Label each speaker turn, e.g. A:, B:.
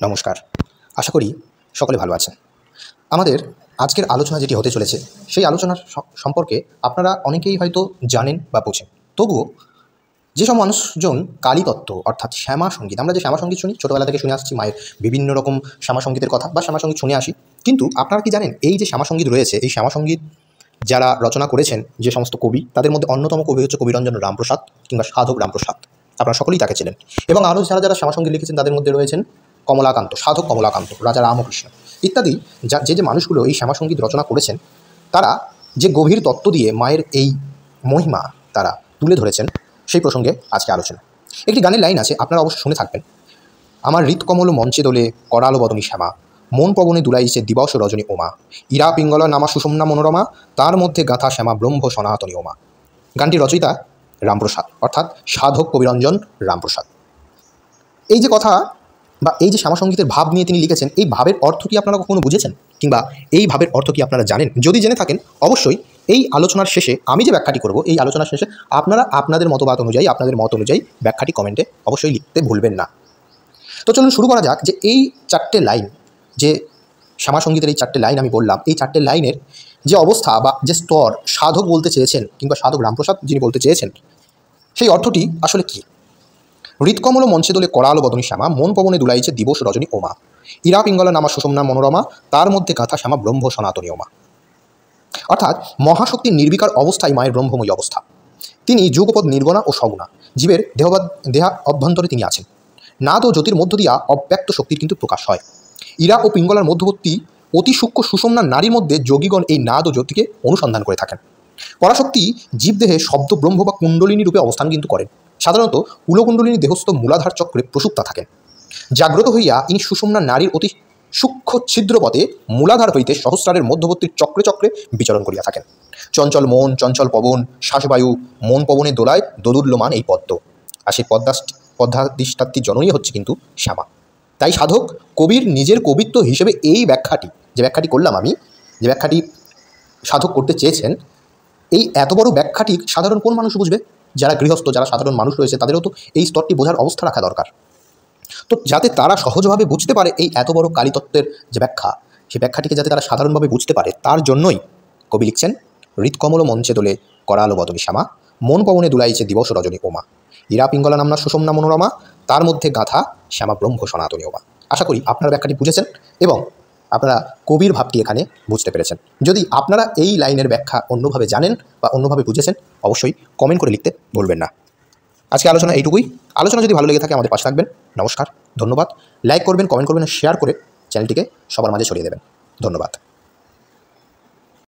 A: নমস্কার। আশা করি সকলে ভালো আছেন। আমাদের আজকের আলোচনা যেটি হতে চলেছে সেই আলোচনার সম্পর্কে আপনারা অনেকেই হয়তো জানেন বা বোঝেন। তবুও যেসব মানুষজন কালীতত্ত্ব অর্থাৎ শ্যামা সঙ্গীত, আমরা যে শ্যামা সঙ্গীত শুনি ছোটোবেলা থেকে শুনে আসছি, মায়ের বিভিন্ন রকম শ্যামা সঙ্গীতের কথা বা শ্যামা সঙ্গীত শুনে আসি। কিন্তু আপনারা কি জানেন এই যে শ্যামা সঙ্গীত রয়েছে, এই শ্যামা সঙ্গীত যারা রচনা করেছেন যে সমস্ত কবি, তাদের মধ্যে অন্যতম কবি হচ্ছে কবিরঞ্জন রামপ্রসাদ কিংবা সাধক রামপ্রসাদ। আপনারা সকলেই তাকে ছিলেন। এবং আরও যারা যারা শ্যামা সঙ্গীত লিখেছেন তাদের মধ্যে রয়েছেন কমলাকান্ত, সাধক কমলাকান্ত, রাজা রামকৃষ্ণ ইত্যাদি। যে মানুষগুলো এই শ্যামা সঙ্গীত রচনা করেছেন তারা যে গভীর তত্ত্ব দিয়ে মায়ের এই মহিমা তারা তুলে ধরেছেন, সেই প্রসঙ্গে আজকে আলোচনা। একটি গানের লাইন আছে, আপনারা অবশ্য শুনে থাকবেন। আমার হৃৎকমল মঞ্চে দোলে করালো বদনী শ্যামা, মন পবনে দুলাইছে দিবস রজনী ওমা, ইরা পিঙ্গলা নামা সুষুম্না মনোরমা, তার মধ্যে গাথা শ্যামা ব্রহ্ম সনাতনী ওমা। গানটি রচয়িতা রামপ্রসাদ, অর্থাৎ সাধক কবিরঞ্জন রামপ্রসাদ। এই যে কথা বা এই যে শ্যামা সঙ্গীতের ভাব নিয়ে তিনি লিখেছেন, এই ভাবের অর্থ কি আপনারা কখনো বুঝেছেন? কিংবা এই ভাবের অর্থ কি আপনারা জানেন? যদি জেনে থাকেন অবশ্যই এই আলোচনার শেষে আমি যে ব্যাখ্যাটি করব, এই আলোচনার শেষে আপনারা আপনাদের মতবাদ অনুযায়ী, আপনাদের মত অনুযায়ী ব্যাখ্যাটি কমেন্টে অবশ্যই লিখতে ভুলবেন না। তো চলুন শুরু করা যাক যে এই চারটে লাইন, যে শ্যামা সঙ্গীতের এই চারটে লাইন আমি বললাম, এই চারটে লাইনের যে অবস্থা বা যে স্তর সাধক বলতে চেয়েছেন কিংবা সাধক রামপ্রসাদ যিনি বলতে চেয়েছেন, সেই অর্থটি আসলে কী? হৃৎকমল মঞ্চে দোলে করালো বদনী শ্যামা, মন পবনে দুলাইছে দিবস রজনী ওমা, ইরা পিঙ্গলা নামা সুষুম্না মনোরমা, তার মধ্যে গাথা শ্যামা ব্রহ্ম সনাতনী ওমা। অর্থাৎ মহাশক্তির নির্বিকার অবস্থায় মায়ের ব্রহ্মময়ী অবস্থা। তিনি যুগপদ নির্গণা ও সগুণা, জীবের দেহা অভ্যন্তরে তিনি আছেন। নাদ ও জ্যোতির মধ্য দিয়া অব্যক্ত শক্তির কিন্তু প্রকাশ হয়। ইরা ও পিঙ্গলার মধ্যবর্তী অতি সূক্ষ্ম সুষুম্না নারীর মধ্যে যোগীগণ এই নাদ ও জ্যোতিকে অনুসন্ধান করে থাকেন। পরাশক্তি জীবদেহে শব্দ ব্রহ্ম বা কুণ্ডলিনী রূপে অবস্থান কিন্তু করেন। সাধারণত কুলকুণ্ডলিনী দেহস্থ মূলাধার চক্রে প্রসুপ্তা থাকেন। জাগ্রত হইয়া ইনি সুষুম্না নারীর অতি সূক্ষ্ম ছিদ্রপথে মূলাধার হইতে সহস্রারের মধ্যবর্তী চক্রে চক্রে বিচরণ করিয়া থাকেন। চঞ্চল মন, চঞ্চল পবন, শ্বাসবায়ু, মন পবনে দোলায় দোদুল্যমান এই পদ্ম। আর সেই পদ্মাধিষ্ঠাত্রী জননী হচ্ছে কিন্তু শ্যামা। তাই সাধক কবির নিজের কবিত্ব হিসেবে এই ব্যাখ্যাটি, যে ব্যাখ্যাটি করলাম আমি, যে ব্যাখ্যাটি সাধক করতে চেয়েছেন, এই এত বড় ব্যাখ্যাটি সাধারণ কোন মানুষ বুঝবে? যারা গৃহস্থ, যারা সাধারণ মানুষ রয়েছে, তাদেরও তো এই স্তরটি বোঝার অবস্থা রাখা দরকার। তো যাতে তারা সহজভাবে বুঝতে পারে এই এত বড় কালীতত্ত্বের যে ব্যাখ্যা, সেই ব্যাখ্যাটিকে যাতে তারা সাধারণভাবে বুঝতে পারে, তার জন্যই কবি লিখছেন হৃৎকমল মঞ্চে দোলে করালো বদনী শ্যামা, মন পবনে দুলাইছে দিবস রজনী ওমা, ইরা পিঙ্গলা নামনা সুষুম্না মনোরমা, তার মধ্যে গাথা শ্যামা ব্রহ্ম সনাতনী ওমা। আশা করি আপনারা ব্যাখ্যাটি বুঝেছেন এবং আপনারা কবির ভাবটি এখানে বুঝতে পেরেছেন। যদি আপনারা এই লাইনের ব্যাখ্যা অন্যভাবে জানেন বা অন্যভাবে বুঝেছেন, অবশ্যই কমেন্ট করে লিখতে ভুলবেন না। আজকে আলোচনা এইটুকুই। আলোচনা যদি ভালো লেগে থাকে আমাদের পাশে থাকবেন। নমস্কার, ধন্যবাদ। লাইক করবেন, কমেন্ট করবেন, শেয়ার করে চ্যানেলটিকে সবার মাঝে ছড়িয়ে দেবেন। ধন্যবাদ।